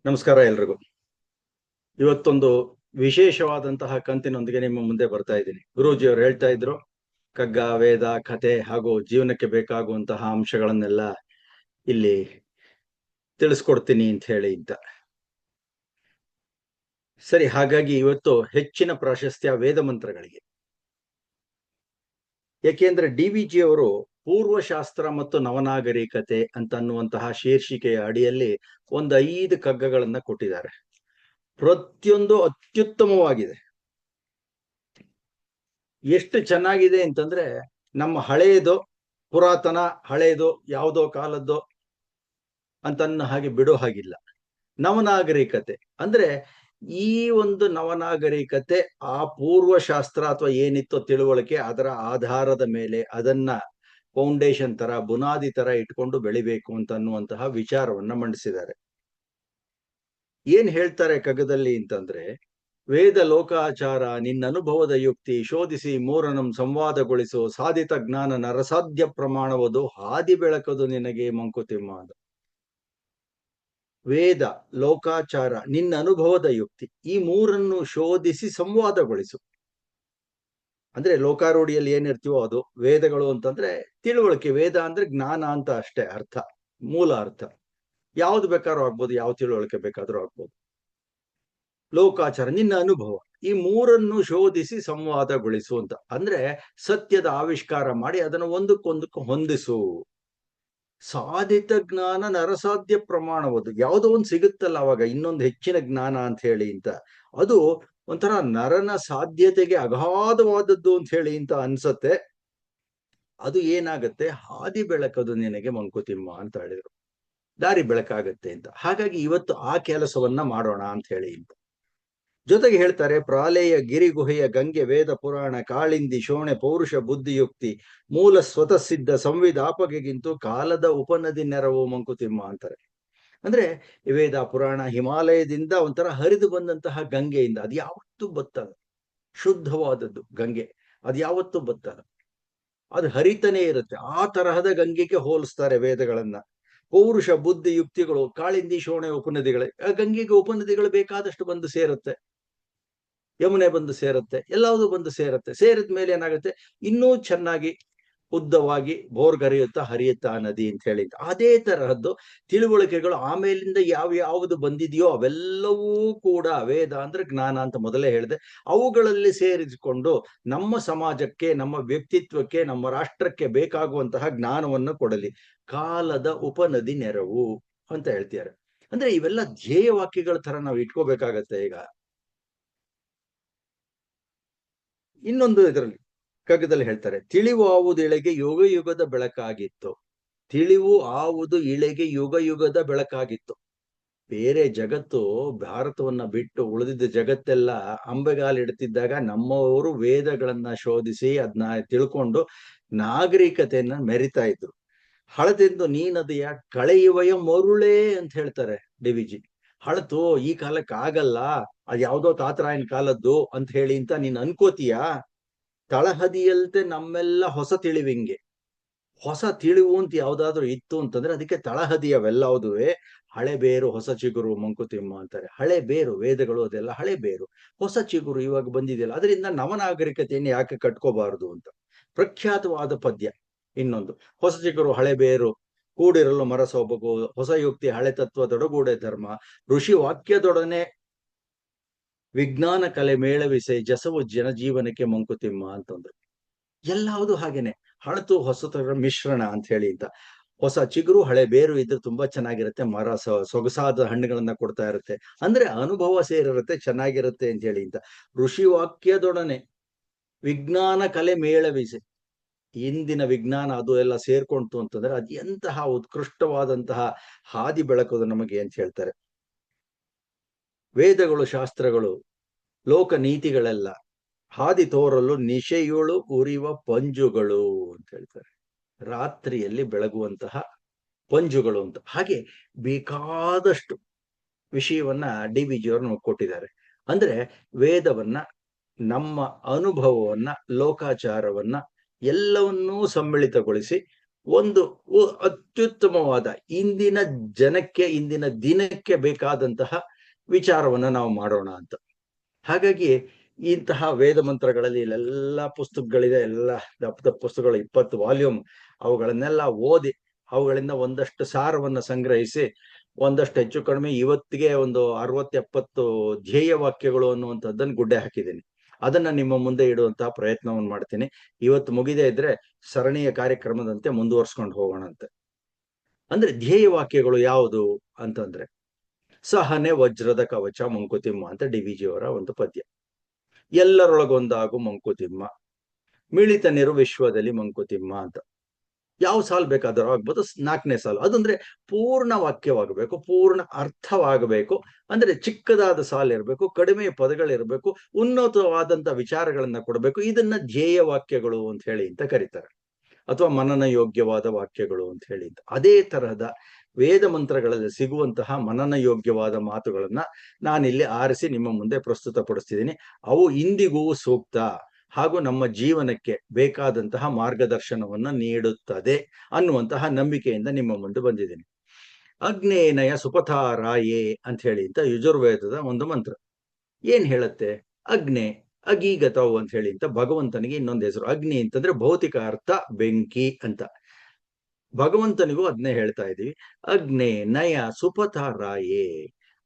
ನಮಸ್ಕಾರ ಎಲ್ರಿಗೂ. ಇವತ್ತೊಂದು ವಿಶೇಷವಾದಂತಹ ಕಂತಿನೊಂದಿಗೆ ನಿಮ್ಮ ಮುಂದೆ ಬರ್ತಾ ಇದ್ದೀನಿ. ಗುರೂಜಿಯವರು ಹೇಳ್ತಾ ಇದ್ರು, ಕಗ್ಗ, ವೇದ, ಕಥೆ ಹಾಗೂ ಜೀವನಕ್ಕೆ ಬೇಕಾಗುವಂತಹ ಅಂಶಗಳನ್ನೆಲ್ಲ ಇಲ್ಲಿ ತಿಳಿಸ್ಕೊಡ್ತೀನಿ ಅಂತ ಹೇಳಿ ಅಂತ. ಸರಿ, ಹಾಗಾಗಿ ಇವತ್ತು ಹೆಚ್ಚಿನ ಪ್ರಾಶಸ್ತ್ಯ ವೇದ ಮಂತ್ರಗಳಿಗೆ. ಯಾಕೆಂದ್ರೆ ಡಿ.ವಿ.ಜಿ ಅವರು ಪೂರ್ವಶಾಸ್ತ್ರ ಮತ್ತು ನವನಾಗರಿಕತೆ ಅಂತ ಅನ್ನುವಂತಹ ಶೀರ್ಷಿಕೆಯ ಅಡಿಯಲ್ಲಿ ಒಂದು 5 ಕಗ್ಗಗಳನ್ನ ಕೊಟ್ಟಿದ್ದಾರೆ. ಪ್ರತಿಯೊಂದು ಅತ್ಯುತ್ತಮವಾಗಿದೆ. ಎಷ್ಟು ಚೆನ್ನಾಗಿದೆ ಅಂತಂದ್ರೆ, ನಮ್ಮ ಹಳೆಯದು, ಪುರಾತನ, ಹಳೆಯದು, ಯಾವುದೋ ಕಾಲದ್ದು ಅಂತನ್ನ ಹಾಗೆ ಬಿಡೋ ಹಾಗಿಲ್ಲ. ನವನಾಗರಿಕತೆ ಅಂದ್ರೆ ಈ ಒಂದು ನವನಾಗರಿಕತೆ ಆ ಪೂರ್ವಶಾಸ್ತ್ರ ಅಥವಾ ಏನಿತ್ತೋ ತಿಳುವಳಿಕೆ, ಅದರ ಆಧಾರದ ಮೇಲೆ ಅದನ್ನ ಫೌಂಡೇಶನ್ ತರ, ಬುನಾದಿ ತರ ಇಟ್ಕೊಂಡು ಬೆಳಿಬೇಕು ಅಂತ ಅನ್ನುವಂತಹ ವಿಚಾರವನ್ನ ಮಂಡಿಸಿದ್ದಾರೆ. ಏನ್ ಹೇಳ್ತಾರೆ ಕಗ್ಗದಲ್ಲಿ ಅಂತಂದ್ರೆ, ವೇದ ಲೋಕಾಚಾರ ನಿನ್ನನುಭವದ ಯುಕ್ತಿ ಶೋಧಿಸಿ ಮೂರನಂ ಸಂವಾದಗೊಳಿಸು, ಸಾಧಿತ ಜ್ಞಾನ ನರಸಾಧ್ಯ ಪ್ರಮಾಣವದು, ಹಾದಿ ಬೆಳಕದು ನಿನಗೆ ಮಂಕುತಿಮ್ಮ. ಅದು ವೇದ, ಲೋಕಾಚಾರ, ನಿನ್ನ ಅನುಭವದ ಯುಕ್ತಿ, ಈ ಮೂರನ್ನು ಶೋಧಿಸಿ ಸಂವಾದಗೊಳಿಸು. ಅಂದ್ರೆ ಲೋಕಾರೂಢಿಯಲ್ಲಿ ಏನಿರ್ತೀವೋ ಅದು. ವೇದಗಳು ಅಂತಂದ್ರೆ ತಿಳುವಳಿಕೆ, ವೇದ ಅಂದ್ರೆ ಜ್ಞಾನ ಅಂತ ಅಷ್ಟೇ ಅರ್ಥ, ಮೂಲ ಅರ್ಥ. ಯಾವ್ದು ಬೇಕಾದ್ರೂ ಆಗ್ಬೋದು, ಯಾವ ತಿಳುವಳಿಕೆ ಬೇಕಾದ್ರೂ ಆಗ್ಬೋದು. ಲೋಕಾಚಾರ, ನಿನ್ನ ಅನುಭವ, ಈ ಮೂರನ್ನು ಶೋಧಿಸಿ ಸಂವಾದಗೊಳಿಸು ಅಂತ ಅಂದ್ರೆ ಸತ್ಯದ ಆವಿಷ್ಕಾರ ಮಾಡಿ ಅದನ್ನು ಒಂದಕ್ಕೊಂದಕ್ಕೆ ಹೊಂದಿಸು. ಸಾಧಿತ ಜ್ಞಾನ ನರಸಾಧ್ಯ ಪ್ರಮಾಣವದು, ಯಾವುದೋ ಒಂದು ಸಿಗುತ್ತಲ್ಲ ಅವಾಗ ಇನ್ನೊಂದು ಹೆಚ್ಚಿನ ಜ್ಞಾನ ಅಂತ ಹೇಳಿ ಅಂತ, ಅದು ಒಂಥರ ನರನ ಸಾಧ್ಯತೆಗೆ ಅಗಾಧವಾದದ್ದು ಅಂತ ಹೇಳಿ ಅಂತ ಅನ್ಸತ್ತೆ. ಅದು ಏನಾಗತ್ತೆ, ಹಾದಿ ಬೆಳಕದು ನಿನಗೆ ಮಂಕುತಿಮ್ಮ ಅಂತ ಹೇಳಿದ್ರು. ದಾರಿ ಬೆಳಕಾಗತ್ತೆ ಅಂತ. ಹಾಗಾಗಿ ಇವತ್ತು ಆ ಕೆಲಸವನ್ನ ಮಾಡೋಣ ಅಂತ ಹೇಳಿ ಅಂತ. ಜೊತೆಗೆ ಹೇಳ್ತಾರೆ, ಪ್ರಾಲೇಯ ಗಿರಿಗುಹೆಯ ಗಂಗೆ ವೇದ ಪುರಾಣ ಕಾಳಿಂದಿ ಶೋಣೆ ಪೌರುಷ ಬುದ್ಧಿಯುಕ್ತಿ ಮೂಲ ಸ್ವತಃ ಸಿದ್ಧ ಸಂವಿಧಾಪಗೆಗಿಂತೂ ಕಾಲದ ಉಪನದಿ ನೆರವು ಮಂಕುತಿಮ್ಮ ಅಂತಾರೆ. ಅಂದ್ರೆ ವೇದ ಪುರಾಣ ಹಿಮಾಲಯದಿಂದ ಒಂಥರ ಹರಿದು ಬಂದಂತಹ ಗಂಗೆಯಿಂದ, ಅದು ಯಾವತ್ತೂ ಬತ್ತಲ್ಲ, ಶುದ್ಧವಾದದ್ದು ಗಂಗೆ, ಅದು ಯಾವತ್ತೂ ಬತ್ತಲ್ಲ, ಅದು ಹರಿತನೇ ಇರುತ್ತೆ. ಆ ತರಹದ ಗಂಗೆಗೆ ಹೋಲಿಸ್ತಾರೆ ವೇದಗಳನ್ನ. ಪೌರುಷ ಬುದ್ಧಿ ಯುಕ್ತಿಗಳು ಕಾಳಿಂದಿ ಶೋಣೆ ಉಪನದಿಗಳೇ, ಆ ಗಂಗೆಗೆ ಉಪನದಿಗಳು ಬೇಕಾದಷ್ಟು ಬಂದು ಸೇರುತ್ತೆ, ಯಮುನೆ ಬಂದು ಸೇರುತ್ತೆ, ಎಲ್ಲವೂ ಬಂದು ಸೇರುತ್ತೆ. ಸೇರಿದ ಮೇಲೆ ಏನಾಗುತ್ತೆ, ಇನ್ನೂ ಚೆನ್ನಾಗಿ ಉದ್ದವಾಗಿ ಬೋರ್ಗರಿಯುತ್ತಾ ಹರಿಯುತ್ತಾ ನದಿ ಅಂತ ಹೇಳಿ. ಅದೇ ತರಹದ್ದು ತಿಳುವಳಿಕೆಗಳು ಆಮೇಲಿಂದ ಯಾವ್ದು ಬಂದಿದೆಯೋ ಅವೆಲ್ಲವೂ ಕೂಡ ವೇದ ಅಂದ್ರೆ ಜ್ಞಾನ ಅಂತ ಮೊದಲೇ ಹೇಳಿದೆ. ಅವುಗಳಲ್ಲಿ ಸೇರಿಸಿಕೊಂಡು ನಮ್ಮ ಸಮಾಜಕ್ಕೆ, ನಮ್ಮ ವ್ಯಕ್ತಿತ್ವಕ್ಕೆ, ನಮ್ಮ ರಾಷ್ಟ್ರಕ್ಕೆ ಬೇಕಾಗುವಂತಹ ಜ್ಞಾನವನ್ನು ಕೊಡಲಿ, ಕಾಲದ ಉಪನದಿ ನೆರವು ಅಂತ ಹೇಳ್ತಿದ್ದಾರೆ. ಅಂದ್ರೆ ಇವೆಲ್ಲ ಧ್ಯೇಯ ವಾಕ್ಯಗಳ ತರ ನಾವು ಇಟ್ಕೋಬೇಕಾಗತ್ತೆ. ಈಗ ಇನ್ನೊಂದು ಇದರಲ್ಲಿ ಕಗ್ಗದಲ್ಲಿ ಹೇಳ್ತಾರೆ, ತಿಳಿವು ಆವುದು ಇಳೆಗೆ ಯುಗ ಯುಗದ ಬೆಳಕಾಗಿತ್ತು. ತಿಳಿವು ಆವುದು ಇಳೆಗೆ ಯುಗ ಯುಗದ ಬೆಳಕಾಗಿತ್ತು. ಬೇರೆ ಜಗತ್ತು ಭಾರತವನ್ನ ಬಿಟ್ಟು ಉಳಿದಿದ್ದ ಜಗತ್ತೆಲ್ಲ ಅಂಬೆಗಾಲಿಡ್ತಿದ್ದಾಗ ನಮ್ಮವರು ವೇದಗಳನ್ನ ಶೋಧಿಸಿ ಅದನ್ನ ತಿಳ್ಕೊಂಡು ನಾಗರಿಕತೆಯನ್ನ ಮೆರಿತಾ ಇದ್ರು. ಹಳದೆಂದು ನೀನದೆಯ ಕಳೆಯುವಯ ಮರುಳೇ ಅಂತ ಹೇಳ್ತಾರೆ ಡಿ.ವಿ.ಜಿ. ಹಳತು ಈ ಕಾಲಕ್ಕೆ ಆಗಲ್ಲ, ಅದ್ ಯಾವ್ದೋ ತಾತರಾಯನ ಕಾಲದ್ದು ಅಂತ ಹೇಳಿ ಅಂತ ನೀನ್ ಅನ್ಕೋತೀಯ. ತಳಹದಿಯಲ್ತೆ ನಮ್ಮೆಲ್ಲ ಹೊಸ ತಿಳಿವಿಂಗೆ. ಹೊಸ ತಿಳಿವು ಅಂತ ಯಾವ್ದಾದ್ರು ಇತ್ತು ಅಂತಂದ್ರೆ ಅದಕ್ಕೆ ತಳಹದಿ ಅವೆಲ್ಲವುದುವೆ ಹಳೆ ಬೇರು ಹೊಸ ಚಿಗುರು ಮಂಕುತಿಮ್ಮ ಅಂತಾರೆ. ಹಳೆ ಬೇರು ವೇದಗಳು, ಅದೆಲ್ಲ ಹಳೆ ಬೇರು, ಹೊಸ ಚಿಗುರು ಇವಾಗ ಬಂದಿದೆಯಲ್ಲ, ಅದರಿಂದ ನವನಾಗರಿಕತೆಯನ್ನು ಯಾಕೆ ಕಟ್ಕೋಬಾರದು ಅಂತ. ಪ್ರಖ್ಯಾತವಾದ ಪದ್ಯ ಇನ್ನೊಂದು, ಹೊಸ ಚಿಗುರು ಹಳೆ ಬೇರು ಕೂಡಿರಲು ಮರ ಸೊಬಗು, ಹೊಸ ಯುಕ್ತಿ ಹಳೆ ತತ್ವದೊಡಗೂಡೆ ಧರ್ಮ, ಋಷಿ ವಾಕ್ಯದೊಡನೆ ವಿಜ್ಞಾನ ಕಲೆ ಮೇಳವಿಸೆ, ಜಸವು ಜನಜೀವನಕ್ಕೆ ಮಂಕುತಿಮ್ಮ ಅಂತಂದ್ರು. ಎಲ್ಲವುದು ಹಾಗೇನೆ, ಹಳತು ಹೊಸತರ ಮಿಶ್ರಣ ಅಂತ ಹೇಳಿ ಅಂತ. ಹೊಸ ಚಿಗುರು ಹಳೆ ಬೇರು ಇದ್ರೆ ತುಂಬಾ ಚೆನ್ನಾಗಿರುತ್ತೆ, ಮರ ಸೊಗಸಾದ ಹಣ್ಣುಗಳನ್ನ ಕೊಡ್ತಾ ಇರುತ್ತೆ, ಅಂದ್ರೆ ಅನುಭವ ಸೇರಿರುತ್ತೆ, ಚೆನ್ನಾಗಿರುತ್ತೆ ಅಂತ ಹೇಳಿ ಅಂತ. ಋಷಿ ವಾಕ್ಯದೊಡನೆ ವಿಜ್ಞಾನ ಕಲೆ ಮೇಳವಿಸೆ, ಇಂದಿನ ವಿಜ್ಞಾನ ಅದು ಎಲ್ಲ ಸೇರ್ಕೊಂತು ಅಂತಂದ್ರೆ ಅದು ಎಂತಹ ಉತ್ಕೃಷ್ಟವಾದಂತಹ ಹಾದಿ ಬೆಳಕೋದು ನಮಗೆ ಅಂತ ಹೇಳ್ತಾರೆ. ವೇದಗಳು, ಶಾಸ್ತ್ರಗಳು, ಲೋಕ ನೀತಿಗಳೆಲ್ಲ ಹಾದಿ ತೋರಲು ನಿಶೆಯುಳು ಉರಿವ ಪಂಜುಗಳು ಅಂತ ಹೇಳ್ತಾರೆ. ರಾತ್ರಿಯಲ್ಲಿ ಬೆಳಗುವಂತಹ ಪಂಜುಗಳು ಅಂತ. ಹಾಗೆ ಬೇಕಾದಷ್ಟು ವಿಷಯವನ್ನ ಡಿ.ವಿ.ಜಿ ಅವರು ನಮಗೆ ಕೊಟ್ಟಿದ್ದಾರೆ. ಅಂದ್ರೆ ವೇದವನ್ನ, ನಮ್ಮ ಅನುಭವವನ್ನ, ಲೋಕಾಚಾರವನ್ನ ಎಲ್ಲವನ್ನೂ ಸಮ್ಮಿಳಿತಗೊಳಿಸಿ ಒಂದು ಅತ್ಯುತ್ತಮವಾದ ಇಂದಿನ ಜನಕ್ಕೆ, ಇಂದಿನ ದಿನಕ್ಕೆ ಬೇಕಾದಂತಹ ವಿಚಾರವನ್ನ ನಾವು ಮಾಡೋಣ ಅಂತ. ಹಾಗಾಗಿ ಇಂತಹ ವೇದ ಮಂತ್ರಗಳಲ್ಲಿ ಇಲ್ಲೆಲ್ಲ ಪುಸ್ತಕಗಳಿದೆ, ಎಲ್ಲ ದಪ್ಪ ದಪ್ಪ ಪುಸ್ತಕಗಳು, 20 ವಾಲ್ಯೂಮ್. ಅವುಗಳನ್ನೆಲ್ಲ ಓದಿ ಅವುಗಳಿಂದ ಒಂದಷ್ಟು ಸಾರವನ್ನ ಸಂಗ್ರಹಿಸಿ ಒಂದಷ್ಟು ಹೆಚ್ಚು ಕಡಿಮೆ ಇವತ್ತಿಗೆ ಒಂದು 60-70 ಧ್ಯೇಯ ವಾಕ್ಯಗಳು ಅನ್ನುವಂಥದ್ದನ್ನು ಗುಡ್ಡೆ ಹಾಕಿದ್ದೀನಿ. ಅದನ್ನ ನಿಮ್ಮ ಮುಂದೆ ಇಡುವಂತಹ ಪ್ರಯತ್ನವನ್ನು ಮಾಡ್ತೀನಿ. ಇವತ್ತು ಮುಗಿದೇ ಇದ್ರೆ ಸರಣಿಯ ಕಾರ್ಯಕ್ರಮದಂತೆ ಮುಂದುವರ್ಸ್ಕೊಂಡು ಹೋಗೋಣ ಅಂತ. ಅಂದ್ರೆ ಧ್ಯೇಯ ವಾಕ್ಯಗಳು ಯಾವುದು ಅಂತಂದ್ರೆ, ಸಹನೆ ವಜ್ರದ ಕವಚ ಮಂಕುತಿಮ್ಮ ಅಂತ ಡಿ.ವಿ.ಜಿ ಅವರ ಒಂದು ಪದ್ಯ. ಎಲ್ಲರೊಳಗೊಂದಾಗು ಮಂಕುತಿಮ್ಮ, ಮಿಳಿತನಿರು ವಿಶ್ವದಲ್ಲಿ ಮಂಕುತಿಮ್ಮ ಅಂತ. ಯಾವ ಸಾಲು ಬೇಕಾದರೂ ಆಗ್ಬೋದು. 4ನೇ ಸಾಲು ಅದಂದ್ರೆ ಪೂರ್ಣ ವಾಕ್ಯವಾಗಬೇಕು, ಪೂರ್ಣ ಅರ್ಥವಾಗಬೇಕು. ಅಂದ್ರೆ ಚಿಕ್ಕದಾದ ಸಾಲು ಇರಬೇಕು, ಕಡಿಮೆ ಪದಗಳಿರಬೇಕು, ಉನ್ನತವಾದಂತ ವಿಚಾರಗಳನ್ನ ಕೊಡಬೇಕು. ಇದನ್ನ ಧ್ಯೇಯ ವಾಕ್ಯಗಳು ಅಂತ ಹೇಳಿ ಅಂತ ಕರೀತಾರೆ, ಅಥವಾ ಮನನ ಯೋಗ್ಯವಾದ ವಾಕ್ಯಗಳು ಅಂತ ಹೇಳಿ ಅಂತ. ಅದೇ ತರಹದ ವೇದ ಮಂತ್ರಗಳಲ್ಲಿ ಸಿಗುವಂತಹ ಮನನ ಯೋಗ್ಯವಾದ ಮಾತುಗಳನ್ನ ನಾನಿಲ್ಲಿ ಆರಿಸಿ ನಿಮ್ಮ ಮುಂದೆ ಪ್ರಸ್ತುತಪಡಿಸ್ತಿದ್ದೀನಿ. ಅವು ಇಂದಿಗೂ ಸೂಕ್ತ ಹಾಗೂ ನಮ್ಮ ಜೀವನಕ್ಕೆ ಬೇಕಾದಂತಹ ಮಾರ್ಗದರ್ಶನವನ್ನ ನೀಡುತ್ತದೆ ಅನ್ನುವಂತಹ ನಂಬಿಕೆಯಿಂದ ನಿಮ್ಮ ಮುಂದೆ ಬಂದಿದ್ದೀನಿ. ಅಗ್ನೇನಯ ಸುಪಥಾರಾಯೇ ಅಂತ ಹೇಳಿ ಅಂತ ಯಜುರ್ವೇದದ ಒಂದು ಮಂತ್ರ ಏನ್ ಹೇಳುತ್ತೆ? ಅಗ್ನೆ ಅಗೀಗತವು ಅಂತ ಹೇಳಿ ಅಂತ ಭಗವಂತನಿಗೆ ಇನ್ನೊಂದು ಹೆಸರು. ಅಗ್ನಿ ಅಂತಂದ್ರೆ ಭೌತಿಕ ಅರ್ಥ ಬೆಂಕಿ ಅಂತ. ಭಗವಂತನಿಗೂ ಅದನ್ನೇ ಹೇಳ್ತಾ ಇದೀವಿ. ಅಗ್ನೆ ನಯ ಸುಪಥ ರಾಯೇ.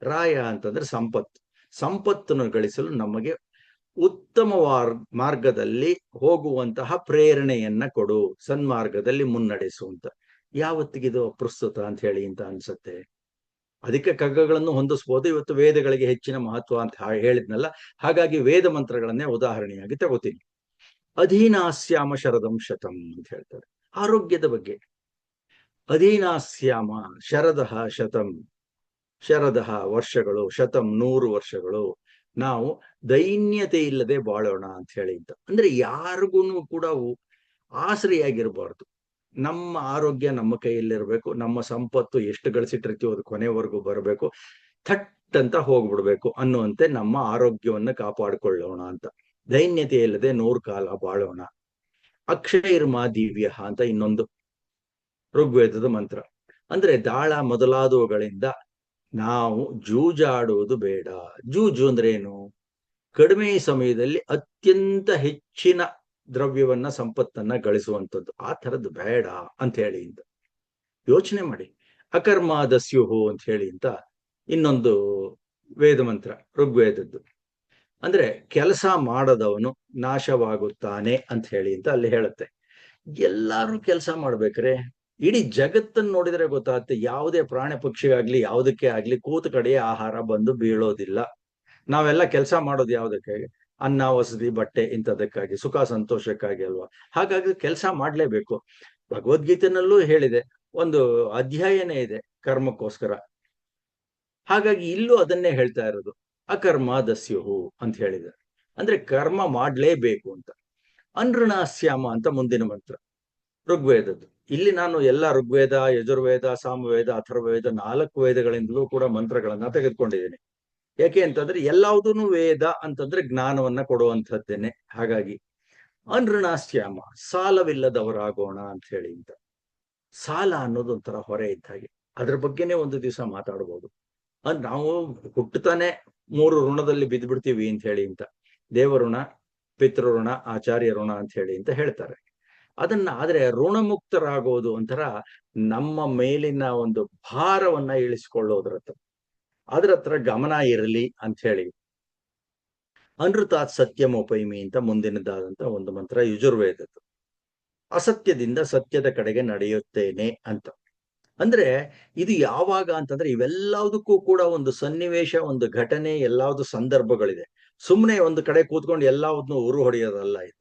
ರಾಯ ಅಂತಂದ್ರೆ ಸಂಪತ್ತು. ಸಂಪತ್ತನ್ನು ಗಳಿಸಲು ನಮಗೆ ಉತ್ತಮ ಮಾರ್ಗದಲ್ಲಿ ಹೋಗುವಂತಹ ಪ್ರೇರಣೆಯನ್ನ ಕೊಡು, ಸನ್ಮಾರ್ಗದಲ್ಲಿ ಮುನ್ನಡೆಸುವಂತ. ಯಾವತ್ತಿಗಿದು ಪ್ರಸ್ತುತ ಅಂತ ಹೇಳಿ ಅಂತ ಅನ್ಸುತ್ತೆ. ಅದಕ್ಕೆ ಕಗ್ಗಗಳನ್ನು ಹೊಂದಿಸ್ಬೋದು. ಇವತ್ತು ವೇದಗಳಿಗೆ ಹೆಚ್ಚಿನ ಮಹತ್ವ ಅಂತ ಹೇಳಿದ್ನಲ್ಲ, ಹಾಗಾಗಿ ವೇದ ಮಂತ್ರಗಳನ್ನೇ ಉದಾಹರಣೆಯಾಗಿ ತಗೋತೀನಿ. ಅಧೀನಾಸ್ಯಾಮ ಶರದಂ ಶತಂ ಅಂತ ಹೇಳ್ತಾರೆ, ಆರೋಗ್ಯದ ಬಗ್ಗೆ. ಅಧೀನಾಸ್ಯಾಮ ಶರದಃ ಶತಂ, ಶರದಃ ವರ್ಷಗಳು, ಶತಂ 100 ವರ್ಷಗಳು. ನಾವು ದೈನ್ಯತೆ ಇಲ್ಲದೆ ಬಾಳೋಣ ಅಂತ ಹೇಳಿ ಅಂತ. ಅಂದ್ರೆ ಯಾರಿಗೂ ಕೂಡ ಆಸರಿಯಾಗಿರ್ಬಾರ್ದು. ನಮ್ಮ ಆರೋಗ್ಯ ನಮ್ಮ ಕೈಯಲ್ಲಿರ್ಬೇಕು. ನಮ್ಮ ಸಂಪತ್ತು ಎಷ್ಟು ಗಳಿಸಿಟ್ಟಿರ್ತೀವೋ ಅದು ಕೊನೆವರೆಗೂ ಬರಬೇಕು. ಥಟ್ ಅಂತ ಹೋಗ್ಬಿಡ್ಬೇಕು ಅನ್ನುವಂತೆ ನಮ್ಮ ಆರೋಗ್ಯವನ್ನ ಕಾಪಾಡಿಕೊಳ್ಳೋಣ ಅಂತ. ದೈನ್ಯತೆ ಇಲ್ಲದೆ 100 ಕಾಲ ಬಾಳೋಣ. ಅಕ್ಷೈರ್ಮಾ ದಿವ್ಯ ಅಂತ ಇನ್ನೊಂದು ಋಗ್ವೇದದ ಮಂತ್ರ. ಅಂದ್ರೆ ದಾಳ ಮೊದಲಾದವುಗಳಿಂದ ನಾವು ಜೂಜಾಡುವುದು ಬೇಡ. ಜೂಜು ಅಂದ್ರೆ ಏನು? ಕಡಿಮೆ ಸಮಯದಲ್ಲಿ ಅತ್ಯಂತ ಹೆಚ್ಚಿನ ದ್ರವ್ಯವನ್ನ, ಸಂಪತ್ತನ್ನ ಗಳಿಸುವಂಥದ್ದು. ಆ ಥರದ್ದು ಬೇಡ ಅಂತ ಹೇಳಿ ಅಂತ ಯೋಚನೆ ಮಾಡಿ. ಅಕರ್ಮಾದಸ್ಯುಹು ಅಂತ ಹೇಳಿ ಅಂತ ಇನ್ನೊಂದು ವೇದ ಮಂತ್ರ ಋಗ್ವೇದದ್ದು. ಅಂದ್ರೆ ಕೆಲಸ ಮಾಡದವನು ನಾಶವಾಗುತ್ತಾನೆ ಅಂತ ಹೇಳಿ ಅಂತ ಅಲ್ಲಿ ಹೇಳುತ್ತೆ. ಎಲ್ಲಾರು ಕೆಲಸ ಮಾಡ್ಬೇಕ್ರೆ ಇಡೀ ಜಗತ್ತನ್ನು ನೋಡಿದ್ರೆ ಗೊತ್ತಾಗುತ್ತೆ, ಯಾವುದೇ ಪ್ರಾಣಿ ಪಕ್ಷಿಗಾಗ್ಲಿ ಯಾವುದಕ್ಕೆ ಆಗ್ಲಿ ಕೂತ ಕಡೆಯೇ ಆಹಾರ ಬಂದು ಬೀಳೋದಿಲ್ಲ. ನಾವೆಲ್ಲ ಕೆಲಸ ಮಾಡೋದು ಯಾವುದಕ್ಕೆ? ಅನ್ನ, ವಸತಿ, ಬಟ್ಟೆ ಇಂಥದಕ್ಕಾಗಿ, ಸುಖ ಸಂತೋಷಕ್ಕಾಗಿ ಅಲ್ವಾ? ಹಾಗಾಗಿ ಕೆಲಸ ಮಾಡ್ಲೇಬೇಕು. ಭಗವದ್ಗೀತೆನಲ್ಲೂ ಹೇಳಿದೆ, ಒಂದು ಅಧ್ಯಾಯನೇ ಇದೆ ಕರ್ಮಕ್ಕೋಸ್ಕರ. ಹಾಗಾಗಿ ಇಲ್ಲೂ ಅದನ್ನೇ ಹೇಳ್ತಾ ಇರೋದು, ಅಕರ್ಮ ದಸ್ಯುಹು ಅಂತ ಹೇಳಿದ್ದಾರೆ. ಅಂದ್ರೆ ಕರ್ಮ ಮಾಡ್ಲೇಬೇಕು ಅಂತ. ಅನೃಣಾಸ್ಯಾಮ ಅಂತ ಮುಂದಿನ ಮಂತ್ರ ಋಗ್ವೇದದ್ದು. ಇಲ್ಲಿ ನಾನು ಎಲ್ಲ ಋಗ್ವೇದ, ಯಜುರ್ವೇದ, ಸಾಮವೇದ, ಅಥರ್ವವೇದ 4 ವೇದಗಳಿಂದಲೂ ಕೂಡ ಮಂತ್ರಗಳನ್ನ ತೆಗೆದುಕೊಂಡಿದ್ದೇನೆ. ಯಾಕೆ ಅಂತಂದ್ರೆ ಎಲ್ಲಾವುದೂ ವೇದ ಅಂತಂದ್ರೆ ಜ್ಞಾನವನ್ನ ಕೊಡುವಂಥದ್ದೇನೆ. ಹಾಗಾಗಿ ಅನೃಣಾಸ್ಯಾಮ, ಸಾಲವಿಲ್ಲದವರಾಗೋಣ ಅಂತ ಹೇಳಿ ಅಂತ. ಸಾಲ ಅನ್ನೋದು ಒಂಥರ ಹೊರೆ ಇದ್ದ ಹಾಗೆ. ಅದ್ರ ಬಗ್ಗೆನೇ ಒಂದು ದಿವಸ ಮಾತಾಡ್ಬೋದು. ನಾವು ಹುಟ್ಟುತ್ತಾನೆ 3 ಋಣದಲ್ಲಿ ಬಿದ್ದ್ಬಿಡ್ತೀವಿ ಅಂತ ಹೇಳಿ ಅಂತ. ದೇವಋಣ, ಪಿತೃಋಣ, ಆಚಾರ್ಯ ಋಣ ಅಂತ ಹೇಳಿ ಅಂತ ಹೇಳ್ತಾರೆ. ಅದನ್ನ ಆದ್ರೆ ಋಣಮುಕ್ತರಾಗೋದು ಒಂಥರ ನಮ್ಮ ಮೇಲಿನ ಒಂದು ಭಾರವನ್ನ ಇಳಿಸಿಕೊಳ್ಳೋದ್ರ ಹತ್ರ ಗಮನ ಇರಲಿ ಅಂತ ಹೇಳಿ. ಅನೃತಾತ್ ಸತ್ಯಂ ಉಪೈಮಿ ಅಂತ ಮುಂದಿನದಾದಂತ ಒಂದು ಮಂತ್ರ ಯಜುರ್ವೇದದ್ದು. ಅಸತ್ಯದಿಂದ ಸತ್ಯದ ಕಡೆಗೆ ನಡೆಯುತ್ತೇನೆ ಅಂತ. ಅಂದ್ರೆ ಇದು ಯಾವಾಗ ಅಂತಂದ್ರೆ ಇವೆಲ್ಲದಕ್ಕೂ ಕೂಡ ಒಂದು ಸನ್ನಿವೇಶ, ಒಂದು ಘಟನೆ, ಎಲ್ಲಾವುದು ಸಂದರ್ಭಗಳಿದೆ. ಸುಮ್ಮನೆ ಒಂದು ಕಡೆ ಕೂತ್ಕೊಂಡು ಎಲ್ಲಾವುದನ್ನು ಉರು ಹೊಡೆಯೋದಲ್ಲ ಇದು.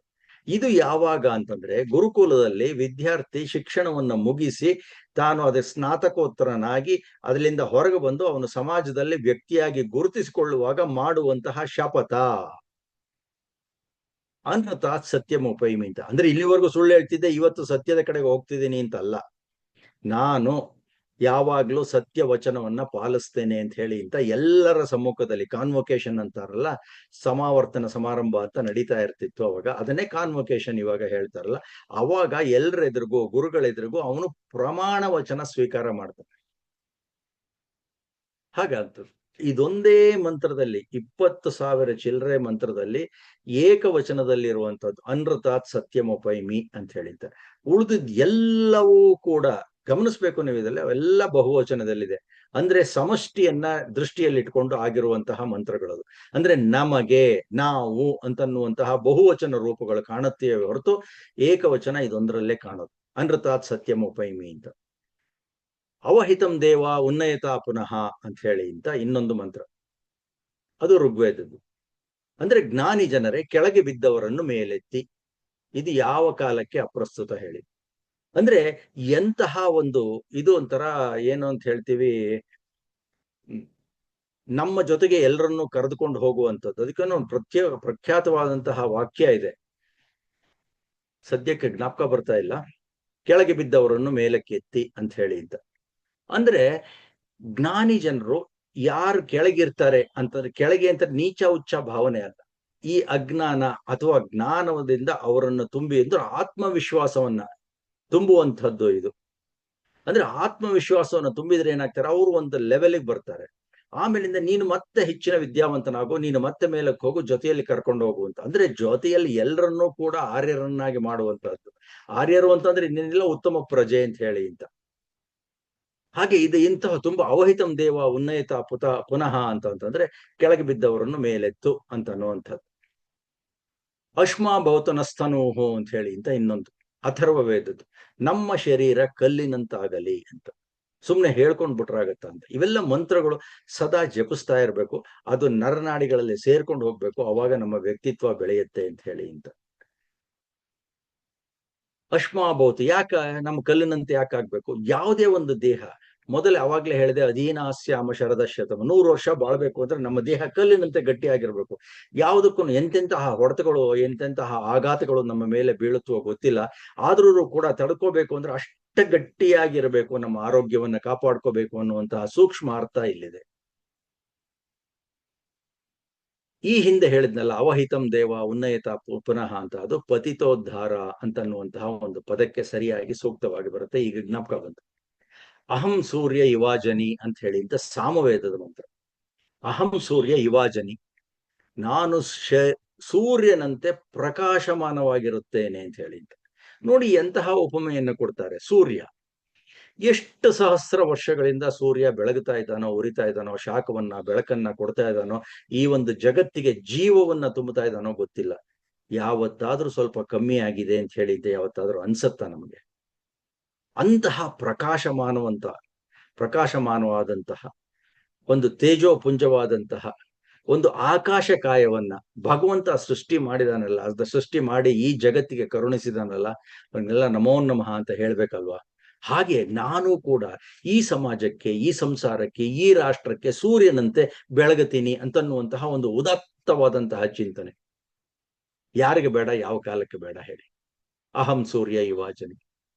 ಇದು ಯಾವಾಗ ಅಂತಂದ್ರೆ ಗುರುಕುಲದಲ್ಲಿ ವಿದ್ಯಾರ್ಥಿ ಶಿಕ್ಷಣವನ್ನು ಮುಗಿಸಿ ತಾನು ಅದರ ಸ್ನಾತಕೋತ್ತರನಾಗಿ ಅದರಿಂದ ಹೊರಗೆ ಬಂದು ಅವನು ಸಮಾಜದಲ್ಲಿ ವ್ಯಕ್ತಿಯಾಗಿ ಗುರುತಿಸಿಕೊಳ್ಳುವಾಗ ಮಾಡುವಂತಹ ಶಪಥ. ಅನೃತಾತ್ ಸತ್ಯಂ ಉಪೈಮಿ ಅಂತ. ಅಂದ್ರೆ ಇಲ್ಲಿವರೆಗೂ ಸುಳ್ಳು ಹೇಳ್ತಿದ್ದೆ, ಇವತ್ತು ಸತ್ಯದ ಕಡೆಗೆ ಹೋಗ್ತಿದ್ದೀನಿ ಅಂತಲ್ಲ. ನಾನು ಯಾವಾಗ್ಲೂ ಸತ್ಯ ವಚನವನ್ನ ಪಾಲಿಸ್ತೇನೆ ಅಂತ ಹೇಳಿ ಅಂತ ಎಲ್ಲರ ಸಮ್ಮುಖದಲ್ಲಿ, ಕಾನ್ವೊಕೇಶನ್ ಅಂತಾರಲ್ಲ, ಸಮಾವರ್ತನ ಸಮಾರಂಭ ಅಂತ ನಡೀತಾ ಇರ್ತಿತ್ತು ಅವಾಗ, ಅದನ್ನೇ ಕಾನ್ವೊಕೇಶನ್ ಇವಾಗ ಹೇಳ್ತಾರಲ್ಲ, ಅವಾಗ ಎಲ್ರೆದುರಿಗೂ, ಗುರುಗಳೆದುರಿಗೂ ಅವನು ಪ್ರಮಾಣ ವಚನ ಸ್ವೀಕಾರ ಮಾಡ್ತಾನೆ. ಹಾಗಂತ ಇದೊಂದೇ ಮಂತ್ರದಲ್ಲಿ 20,000 ಚಿಲ್ಲರೆ ಮಂತ್ರದಲ್ಲಿ ಏಕವಚನದಲ್ಲಿರುವಂತದ್ದು ಅನೃತಾತ್ ಸತ್ಯಮೊಪೈಮಿ ಅಂತ ಹೇಳಿದ್ದಾರೆ. ಉಳಿದಿದ್ ಎಲ್ಲವೂ ಕೂಡ ಗಮನಿಸ್ಬೇಕು ನೀವು, ಇದರಲ್ಲಿ ಅವೆಲ್ಲ ಬಹುವಚನದಲ್ಲಿದೆ. ಅಂದ್ರೆ ಸಮಷ್ಟಿಯನ್ನ ದೃಷ್ಟಿಯಲ್ಲಿಟ್ಕೊಂಡು ಆಗಿರುವಂತಹ ಮಂತ್ರಗಳದು. ಅಂದ್ರೆ ನಮಗೆ, ನಾವು ಅಂತನ್ನುವಂತಹ ಬಹುವಚನ ರೂಪಗಳು ಕಾಣುತ್ತೆಯೇ ಹೊರತು ಏಕವಚನ ಇದೊಂದರಲ್ಲೇ ಕಾಣೋದು. ಅನೃತಾತ್ ಸತ್ಯಮೊಪೈಮಿ ಅಂತ. ಅವಹಿತಂ ದೇವ ಉನ್ನಯತ ಪುನಃ ಅಂತ ಹೇಳಿ ಅಂತ ಇನ್ನೊಂದು ಮಂತ್ರ, ಅದು ಋಗ್ವೇದದ್ದು. ಅಂದ್ರೆ ಜ್ಞಾನಿ ಜನರೇ ಕೆಳಗೆ ಬಿದ್ದವರನ್ನು ಮೇಲೆತ್ತಿ. ಇದು ಯಾವ ಕಾಲಕ್ಕೆ ಅಪ್ರಸ್ತುತ ಹೇಳಿ. ಅಂದ್ರೆ ಎಂತಹ ಒಂದು, ಇದು ಒಂಥರ ಏನು ಅಂತ ಹೇಳ್ತೀವಿ, ನಮ್ಮ ಜೊತೆಗೆ ಎಲ್ಲರನ್ನೂ ಕರೆದುಕೊಂಡು ಹೋಗುವಂಥದ್ದು. ಅದಕ್ಕೇನೋ ಒಂದು ಪ್ರಖ್ಯಾತವಾದಂತಹ ವಾಕ್ಯ ಇದೆ, ಸದ್ಯಕ್ಕೆ ಜ್ಞಾಪಕ ಬರ್ತಾ ಇಲ್ಲ. ಕೆಳಗೆ ಬಿದ್ದವರನ್ನು ಮೇಲಕ್ಕೆ ಎತ್ತಿ ಅಂತ ಹೇಳಿ ಅಂತ. ಅಂದ್ರೆ ಜ್ಞಾನಿ ಜನರು ಯಾರು ಕೆಳಗಿರ್ತಾರೆ ಅಂತಂದ್ರೆ, ಕೆಳಗೆ ಅಂತ ನೀಚ ಉಚ್ಚ ಭಾವನೆ ಅಲ್ಲ, ಈ ಅಜ್ಞಾನ ಅಥವಾ ಜ್ಞಾನದಿಂದ ಅವರನ್ನು ತುಂಬಿ ಅಂದ್ರೆ ಆತ್ಮವಿಶ್ವಾಸವನ್ನ ತುಂಬುವಂಥದ್ದು ಇದು. ಅಂದ್ರೆ ಆತ್ಮವಿಶ್ವಾಸವನ್ನು ತುಂಬಿದ್ರೆ ಏನಾಗ್ತಾರೆ, ಅವರು ಒಂದು ಲೆವೆಲ್ಗೆ ಬರ್ತಾರೆ. ಆಮೇಲಿಂದ ನೀನು ಮತ್ತೆ ಹೆಚ್ಚಿನ ವಿದ್ಯಾವಂತನಾಗು, ನೀನು ಮತ್ತೆ ಮೇಲಕ್ಕೆ ಹೋಗು, ಜೊತೆಯಲ್ಲಿ ಕರ್ಕೊಂಡು ಹೋಗುವಂತ. ಅಂದ್ರೆ ಜೊತೆಯಲ್ಲಿ ಎಲ್ಲರನ್ನೂ ಕೂಡ ಆರ್ಯರನ್ನಾಗಿ ಮಾಡುವಂತಹದ್ದು. ಆರ್ಯರು ಅಂತಂದ್ರೆ ಇನ್ನೇನಿಲ್ಲ, ಉತ್ತಮ ಪ್ರಜೆ ಅಂತ ಹೇಳಿ ಅಂತ. ಹಾಗೆ ಇದು ಇಂತಹ ತುಂಬಾ ಅವಹಿತಂ ದೇವ ಉನ್ನಯತ ಪುನಃ ಅಂತಂದ್ರೆ ಕೆಳಗೆ ಬಿದ್ದವರನ್ನು ಮೇಲೆತ್ತು ಅಂತ ಅನ್ನುವಂಥದ್ದು. ಅಶ್ಮಾ ಭವತನಸ್ತನೂಹು ಅಂತ ಹೇಳಿ ಅಂತ ಇನ್ನೊಂದು ಅಥರ್ವ ವೇದದ್ದು. ನಮ್ಮ ಶರೀರ ಕಲ್ಲಿನಂತಾಗಲಿ ಅಂತ. ಸುಮ್ಮನೆ ಹೇಳ್ಕೊಂಡ್ ಬಿಟ್ರಾಗತ್ತ ಅಂತ. ಇವೆಲ್ಲ ಮಂತ್ರಗಳು ಸದಾ ಜಪಿಸ್ತಾ ಇರಬೇಕು, ಅದು ನರನಾಡಿಗಳಲ್ಲಿ ಸೇರ್ಕೊಂಡು ಹೋಗ್ಬೇಕು, ಅವಾಗ ನಮ್ಮ ವ್ಯಕ್ತಿತ್ವ ಬೆಳೆಯುತ್ತೆ ಅಂತ ಹೇಳಿ ಅಂತ. ಅಶ್ಮಾಭೌತಿ, ಯಾಕ ನಮ್ಮ ಕಲ್ಲಿನಂತೆ ಯಾಕೆ ಆಗ್ಬೇಕು? ಯಾವುದೇ ಒಂದು ದೇಹ, ಮೊದಲೇ ಅವಾಗ್ಲೇ ಹೇಳಿದೆ, ಅಧೀನಾಸ್ಯಾಮ ಶರದ ಶತಮ, 100 ವರ್ಷ ಬಾಳ್ಬೇಕು ಅಂದ್ರೆ ನಮ್ಮ ದೇಹ ಕಲ್ಲಿನಂತೆ ಗಟ್ಟಿಯಾಗಿರ್ಬೇಕು. ಯಾವುದಕ್ಕೂ ಎಂತೆಂತಹ ಹೊಡೆತಗಳು, ಎಂತೆಂತಹ ಆಘಾತಗಳು ನಮ್ಮ ಮೇಲೆ ಬೀಳುತ್ತೋ ಗೊತ್ತಿಲ್ಲ, ಆದ್ರೂ ಕೂಡ ತಡ್ಕೋಬೇಕು ಅಂದ್ರೆ ಅಷ್ಟ ಗಟ್ಟಿಯಾಗಿರ್ಬೇಕು, ನಮ್ಮ ಆರೋಗ್ಯವನ್ನ ಕಾಪಾಡ್ಕೋಬೇಕು ಅನ್ನುವಂತಹ ಸೂಕ್ಷ್ಮ ಅರ್ಥ ಇಲ್ಲಿದೆ. ಈ ಹಿಂದೆ ಹೇಳಿದ್ನಲ್ಲ, ಅವಹಿತಂ ದೇವ ಉನ್ನಯತ ಪುನಃ ಅಂತ, ಅದು ಪತಿತೋದ್ಧಾರ ಅಂತನ್ನುವಂತಹ ಒಂದು ಪದಕ್ಕೆ ಸರಿಯಾಗಿ ಸೂಕ್ತವಾಗಿ ಬರುತ್ತೆ. ಈಗ ಜ್ಞಾಪಕ ಬಂತು. ಅಹಂ ಸೂರ್ಯ ಯುವಾಜನಿ ಅಂತ ಹೇಳಿ ಅಂತ ಸಾಮವೇದದ ಮಂತ್ರ. ಅಹಂ ಸೂರ್ಯ ಯುವಾಜನಿ, ನಾನು ಸೂರ್ಯನಂತೆ ಪ್ರಕಾಶಮಾನವಾಗಿರುತ್ತೇನೆ ಅಂತ ಹೇಳಿ ಅಂತ. ನೋಡಿ ಎಂತಹ ಉಪಮೆಯನ್ನು ಕೊಡ್ತಾರೆ. ಸೂರ್ಯ ಎಷ್ಟು ಸಹಸ್ರ ವರ್ಷಗಳಿಂದ ಸೂರ್ಯ ಬೆಳಗುತ್ತಾ ಇದ್ದಾನೋ, ಉರಿತಾ ಇದ್ದಾನೋ, ಶಾಖವನ್ನ ಬೆಳಕನ್ನ ಕೊಡ್ತಾ ಇದ್ದಾನೋ, ಈ ಒಂದು ಜಗತ್ತಿಗೆ ಜೀವವನ್ನ ತುಂಬುತ್ತಾ ಇದ್ದಾನೋ ಗೊತ್ತಿಲ್ಲ. ಯಾವತ್ತಾದ್ರೂ ಸ್ವಲ್ಪ ಕಮ್ಮಿ ಆಗಿದೆ ಅಂತ ಹೇಳಿದ್ದೆ ಯಾವತ್ತಾದ್ರೂ ಅನ್ಸತ್ತಾ ನಮಗೆ? ಅಂತಹ ಪ್ರಕಾಶಮಾನವಾದಂತಹ ಒಂದು ತೇಜೋಪುಂಜವಾದಂತಹ ಒಂದು ಆಕಾಶ ಕಾಯವನ್ನ ಭಗವಂತ ಸೃಷ್ಟಿ ಮಾಡಿದಾನಲ್ಲ, ಅದ ಸೃಷ್ಟಿ ಮಾಡಿ ಈ ಜಗತ್ತಿಗೆ ಕರುಣಿಸಿದಾನಲ್ಲ, ಅವನ್ನೆಲ್ಲ ನಮೋ ನಮಃ ಅಂತ ಹೇಳ್ಬೇಕಲ್ವಾ? ಹಾಗೆ ನಾನು ಕೂಡ ಈ ಸಮಾಜಕ್ಕೆ, ಈ ಸಂಸಾರಕ್ಕೆ, ಈ ರಾಷ್ಟ್ರಕ್ಕೆ ಸೂರ್ಯನಂತೆ ಬೆಳಗತೀನಿ ಅಂತನ್ನುವಂತಹ ಒಂದು ಉದಾತ್ತವಾದಂತಹ ಚಿಂತನೆ ಯಾರಿಗೆ ಬೇಡ, ಯಾವ ಕಾಲಕ್ಕೆ ಬೇಡ ಹೇಳಿ? ಅಹಂ ಸೂರ್ಯ ಯುವಾಜನಿ,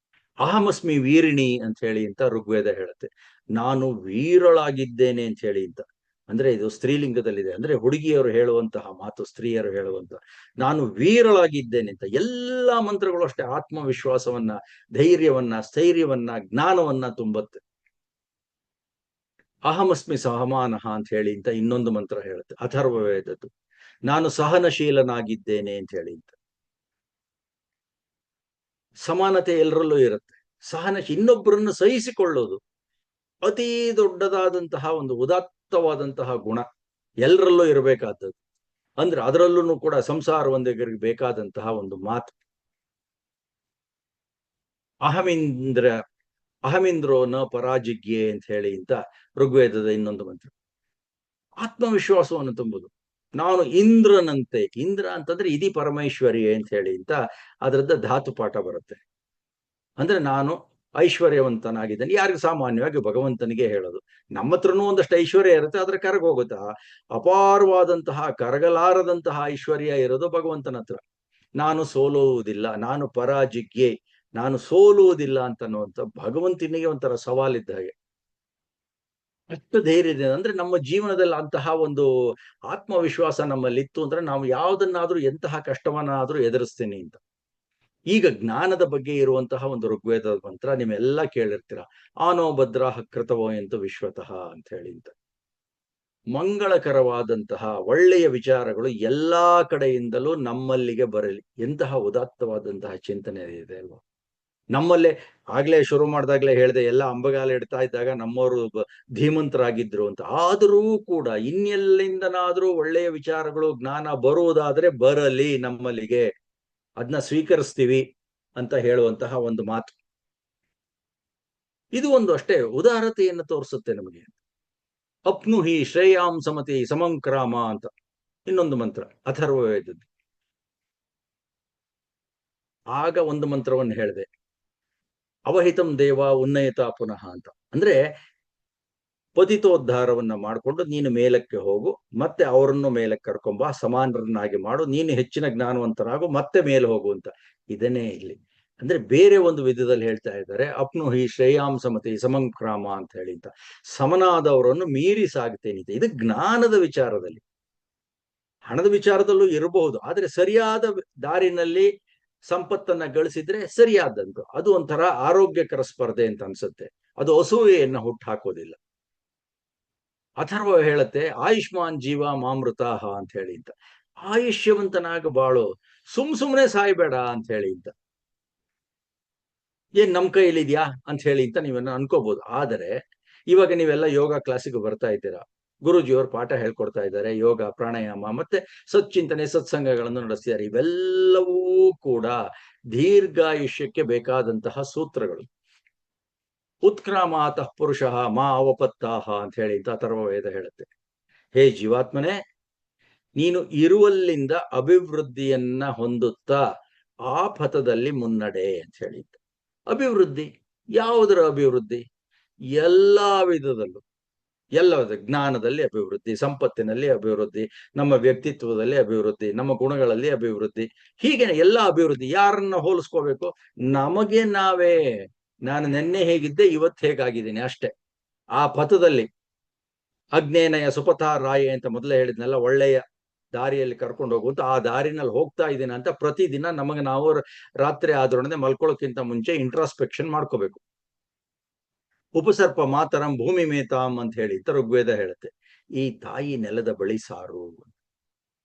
ಅಹಮಸ್ಮಿ ವೀರಿಣಿ ಅಂತ ಹೇಳಿ ಅಂತ ಋಗ್ವೇದ ಹೇಳುತ್ತೆ. ನಾನು ವೀರಳಾಗಿದ್ದೇನೆ ಅಂತ ಹೇಳಿ ಅಂತ. ಅಂದ್ರೆ ಇದು ಸ್ತ್ರೀಲಿಂಗದಲ್ಲಿದೆ. ಅಂದ್ರೆ ಹುಡುಗಿಯರು ಹೇಳುವಂತಹ ಮಾತು, ಸ್ತ್ರೀಯರು ಹೇಳುವಂತಹ ನಾನು ವೀರಳಾಗಿದ್ದೇನೆ ಅಂತ. ಎಲ್ಲಾ ಮಂತ್ರಗಳು ಅಷ್ಟೇ ಆತ್ಮವಿಶ್ವಾಸವನ್ನ, ಧೈರ್ಯವನ್ನ, ಸ್ಥೈರ್ಯವನ್ನ, ಜ್ಞಾನವನ್ನ ತುಂಬುತ್ತೆ. ಅಹಮಸ್ಮಿ ಸಹಮಾನಃ ಅಂತ ಹೇಳಿ ಅಂತ ಇನ್ನೊಂದು ಮಂತ್ರ ಹೇಳುತ್ತೆ, ಅಥರ್ವ ವೇದದ್ದು. ನಾನು ಸಹನಶೀಲನಾಗಿದ್ದೇನೆ ಅಂತ ಹೇಳಿ ಅಂತ. ಸಮಾನತೆ ಎಲ್ಲರಲ್ಲೂ ಇರುತ್ತೆ. ಇನ್ನೊಬ್ಬರನ್ನು ಸಹಿಸಿಕೊಳ್ಳೋದು ಅತಿ ದೊಡ್ಡದಾದಂತಹ ಒಂದು ಉದಾತ್ತವಾದಂತಹ ಗುಣ ಎಲ್ಲರಲ್ಲೂ ಇರಬೇಕಾದದ್ದು. ಅಂದ್ರೆ ಅದರಲ್ಲೂ ಕೂಡ ಸಂಸಾರ ಒಂದಿಗೆ ಬೇಕಾದಂತಹ ಒಂದು ಮಾತು. ಅಹಮಿಂದ್ರೋ ನ ಪರಾಜಿಗ್ಯೆ ಅಂತ ಹೇಳಿ ಅಂತ ಋಗ್ವೇದದ ಇನ್ನೊಂದು ಮಂತ್ರ. ಆತ್ಮವಿಶ್ವಾಸವನ್ನು ತುಂಬುದು. ನಾನು ಇಂದ್ರನಂತೆ, ಇಂದ್ರ ಅಂತಂದ್ರೆ ಇದಿ ಪರಮೇಶ್ವರಿ ಅಂತ ಹೇಳಿ ಅಂತ ಅದರದ್ದ ಧಾತು ಪಾಠ ಬರುತ್ತೆ. ಅಂದ್ರೆ ನಾನು ಐಶ್ವರ್ಯವಂತನಾಗಿದ್ದೇನೆ. ಯಾರಿಗೂ ಸಾಮಾನ್ಯವಾಗಿ ಭಗವಂತನಿಗೆ ಹೇಳೋದು. ನಮ್ಮ ಹತ್ರನೂ ಒಂದಷ್ಟು ಐಶ್ವರ್ಯ ಇರುತ್ತೆ, ಆದ್ರೆ ಕರಗೋಗುತ್ತಾ ಅಪಾರವಾದಂತಹ ಕರಗಲಾರದಂತಹ ಐಶ್ವರ್ಯ ಇರೋದು ಭಗವಂತನ ಹತ್ರ. ನಾನು ಸೋಲುವುದಿಲ್ಲ, ನಾನು ಪರಾಜಿಗ್ಯೆ, ನಾನು ಸೋಲುವುದಿಲ್ಲ ಅಂತನ್ನುವಂಥ ಭಗವಂತನಿಗೆ ಒಂಥರ ಸವಾಲಿದ್ದ ಹಾಗೆ. ಅಷ್ಟು ಧೈರ್ಯ ಇದೆ ಅಂದ್ರೆ ನಮ್ಮ ಜೀವನದಲ್ಲಿ ಅಂತಹ ಒಂದು ಆತ್ಮವಿಶ್ವಾಸ ನಮ್ಮಲ್ಲಿತ್ತು ಅಂದ್ರೆ ನಾವು ಯಾವುದನ್ನಾದ್ರೂ ಎಂತಹ ಕಷ್ಟವನ್ನಾದ್ರೂ ಎದುರಿಸ್ತೀನಿ ಅಂತ. ಈಗ ಜ್ಞಾನದ ಬಗ್ಗೆ ಇರುವಂತಹ ಒಂದು ಋಗ್ವೇದ ಮಂತ್ರ ನೀವೆಲ್ಲ ಕೇಳಿರ್ತೀರ. ಆನೋ ಭದ್ರ ಕೃತವೋ ಎಂತು ವಿಶ್ವತಃ ಅಂತ ಹೇಳಿ ಅಂತ. ಮಂಗಳಕರವಾದಂತಹ ಒಳ್ಳೆಯ ವಿಚಾರಗಳು ಎಲ್ಲಾ ಕಡೆಯಿಂದಲೂ ನಮ್ಮಲ್ಲಿಗೆ ಬರಲಿ. ಎಂತಹ ಉದಾತ್ತವಾದಂತಹ ಚಿಂತನೆ ಇದೆ ಅಲ್ವಾ. ನಮ್ಮಲ್ಲೇ ಆಗ್ಲೇ ಶುರು ಮಾಡಿದಾಗ್ಲೇ ಹೇಳಿದೆ, ಎಲ್ಲ ಅಂಬಗಾಲ ಇಡ್ತಾ ಇದ್ದಾಗ ನಮ್ಮವರು ಧೀಮಂತರಾಗಿದ್ರು ಅಂತ. ಆದರೂ ಕೂಡ ಇನ್ನೆಲ್ಲಿಂದನಾದ್ರೂ ಒಳ್ಳೆಯ ವಿಚಾರಗಳು ಜ್ಞಾನ ಬರುವುದಾದ್ರೆ ಬರಲಿ ನಮ್ಮಲ್ಲಿಗೆ, ಅದನ್ನ ಸ್ವೀಕರಿಸ್ತೀವಿ ಅಂತ ಹೇಳುವಂತಹ ಒಂದು ಮಾತು. ಇದು ಒಂದು ಅಷ್ಟೇ ಉದಾರತೆಯನ್ನು ತೋರಿಸುತ್ತೆ ನಮಗೆ. ಅಪ್ನು ಹಿ ಶ್ರೇಯಾಂ ಸಮತಿ ಸಮಂಕ್ರಾಮ ಅಂತ ಇನ್ನೊಂದು ಮಂತ್ರ ಅಥರ್ವವೇದದ್ದು. ಆಗ ಒಂದು ಮಂತ್ರವನ್ನು ಹೇಳಿದೆ, ಅವಹಿತಂ ದೇವ ಉನ್ನಯತ ಪುನಃ ಅಂತ. ಅಂದ್ರೆ ಪತಿತೋದ್ಧಾರವನ್ನ ಮಾಡಿಕೊಂಡು ನೀನು ಮೇಲಕ್ಕೆ ಹೋಗು, ಮತ್ತೆ ಅವರನ್ನು ಮೇಲಕ್ಕೆ ಕರ್ಕೊಂಬ, ಸಮಾನರನ್ನಾಗಿ ಮಾಡು, ನೀನು ಹೆಚ್ಚಿನ ಜ್ಞಾನವಂತರಾಗು, ಮತ್ತೆ ಮೇಲೆ ಹೋಗು ಅಂತ. ಇದನ್ನೇ ಇಲ್ಲಿ ಅಂದ್ರೆ ಬೇರೆ ಒಂದು ವಿಧದಲ್ಲಿ ಹೇಳ್ತಾ ಇದ್ದಾರೆ. ಅಪ್ನು ಹಿ ಶ್ರೇಯಾಂಸಮತಿ ಸಮಂಕ್ರಾಮ ಅಂತ ಹೇಳಿ ಅಂತ. ಸಮನಾದವರನ್ನು ಮೀರಿ ಸಾಗ್ತೇನೆ. ಇದು ಜ್ಞಾನದ ವಿಚಾರದಲ್ಲಿ. ಹಣದ ವಿಚಾರದಲ್ಲೂ ಇರಬಹುದು, ಆದ್ರೆ ಸರಿಯಾದ ದಾರಿನಲ್ಲಿ ಸಂಪತ್ತನ್ನ ಗಳಿಸಿದ್ರೆ ಸರಿಯಾದಂತು. ಅದು ಒಂಥರ ಆರೋಗ್ಯಕರ ಸ್ಪರ್ಧೆ ಅಂತ ಅನ್ಸುತ್ತೆ. ಅದು ಅಸೂಯೆಯನ್ನ ಹುಟ್ಟು ಹಾಕೋದಿಲ್ಲ. ಅಥರ್ವ ಹೇಳತ್ತೆ ಆಯುಷ್ಮಾನ್ ಜೀವ ಮಾಮೃತಾಹ ಅಂತ ಹೇಳಿ ಅಂತ. ಆಯುಷ್ಯವಂತನಾಗ ಬಾಳು, ಸುಮ್ನೆ ಸಾಯ್ಬೇಡ ಅಂತ ಹೇಳಿ ಅಂತ. ಏನ್ ನಮ್ ಕೈಲಿದ್ಯಾ ಅಂತ ಹೇಳಿ ಅಂತ ನೀವನ್ನ ಅನ್ಕೋಬಹುದು. ಆದರೆ ಇವಾಗ ನೀವೆಲ್ಲ ಯೋಗ ಕ್ಲಾಸಿಗೆ ಬರ್ತಾ ಇದ್ದೀರಾ, ಗುರುಜಿಯವರು ಪಾಠ ಹೇಳ್ಕೊಡ್ತಾ ಇದ್ದಾರೆ, ಯೋಗ ಪ್ರಾಣಾಯಾಮ ಮತ್ತೆ ಸಚ್ಚಿಂತನೆ ಸತ್ಸಂಗಗಳನ್ನು ನಡೆಸ್ತಿದ್ದಾರೆ. ಇವೆಲ್ಲವೂ ಕೂಡ ದೀರ್ಘಾಯುಷ್ಯಕ್ಕೆ ಬೇಕಾದಂತಹ ಸೂತ್ರಗಳು. ಉತ್ಕ್ರಾಮಾತಃ ಪುರುಷಃ ಮಾ ಅವಪತ್ತಾಹ ಅಂತ ಹೇಳಿ ಅಂತ ಅಥರ್ವ ವೇದ ಹೇಳುತ್ತೆ. ಹೇ ಜೀವಾತ್ಮನೇ, ನೀನು ಇರುವಲ್ಲಿಂದ ಅಭಿವೃದ್ಧಿಯನ್ನ ಹೊಂದುತ್ತಾ ಆ ಪಥದಲ್ಲಿ ಮುನ್ನಡೆ ಅಂತ ಹೇಳಿ. ಅಭಿವೃದ್ಧಿ ಯಾವುದರ ಅಭಿವೃದ್ಧಿ? ಎಲ್ಲಾ ವಿಧದಲ್ಲೂ, ಎಲ್ಲ ಜ್ಞಾನದಲ್ಲಿ ಅಭಿವೃದ್ಧಿ, ಸಂಪತ್ತಿನಲ್ಲಿ ಅಭಿವೃದ್ಧಿ, ನಮ್ಮ ವ್ಯಕ್ತಿತ್ವದಲ್ಲಿ ಅಭಿವೃದ್ಧಿ, ನಮ್ಮ ಗುಣಗಳಲ್ಲಿ ಅಭಿವೃದ್ಧಿ, ಹೀಗೆ ಎಲ್ಲ ಅಭಿವೃದ್ಧಿ. ಯಾರನ್ನ ಹೋಲಿಸ್ಕೋಬೇಕು? ನಮಗೆ ನಾವೇ. ನಾನು ನೆನ್ನೆ ಹೇಗಿದ್ದೆ ಇವತ್ತು ಹೇಗಾಗಿದ್ದೀನಿ ಅಷ್ಟೇ. ಆ ಪಥದಲ್ಲಿ ಅಗ್ನೇನಯ ಸುಪಥಾ ರಾಯೆ ಅಂತ ಮೊದಲೇ ಹೇಳಿದ್ನೆಲ್ಲ, ಒಳ್ಳೆಯ ದಾರಿಯಲ್ಲಿ ಕರ್ಕೊಂಡು ಹೋಗುವಂತ ಆ ದಾರಿನಲ್ಲಿ ಹೋಗ್ತಾ ಇದ್ದೀನಿ ಅಂತ ಪ್ರತಿದಿನ ನಮಗೆ ನಾವು ರಾತ್ರಿ ಆದ್ರೊಡನೆ ಮಲ್ಕೊಳ್ಳೋಕ್ಕಿಂತ ಮುಂಚೆ ಇಂಟ್ರಾಸ್ಪೆಕ್ಷನ್ ಮಾಡ್ಕೋಬೇಕು. ಉಪಸರ್ಪ ಮಾತರಂ ಭೂಮಿ ಮೇತಾಂ ಅಂತ ಹೇಳಿ ಋಗ್ವೇದ ಹೇಳುತ್ತೆ. ಈ ತಾಯಿ ನೆಲದ ಬಳಿ ಸಾರು.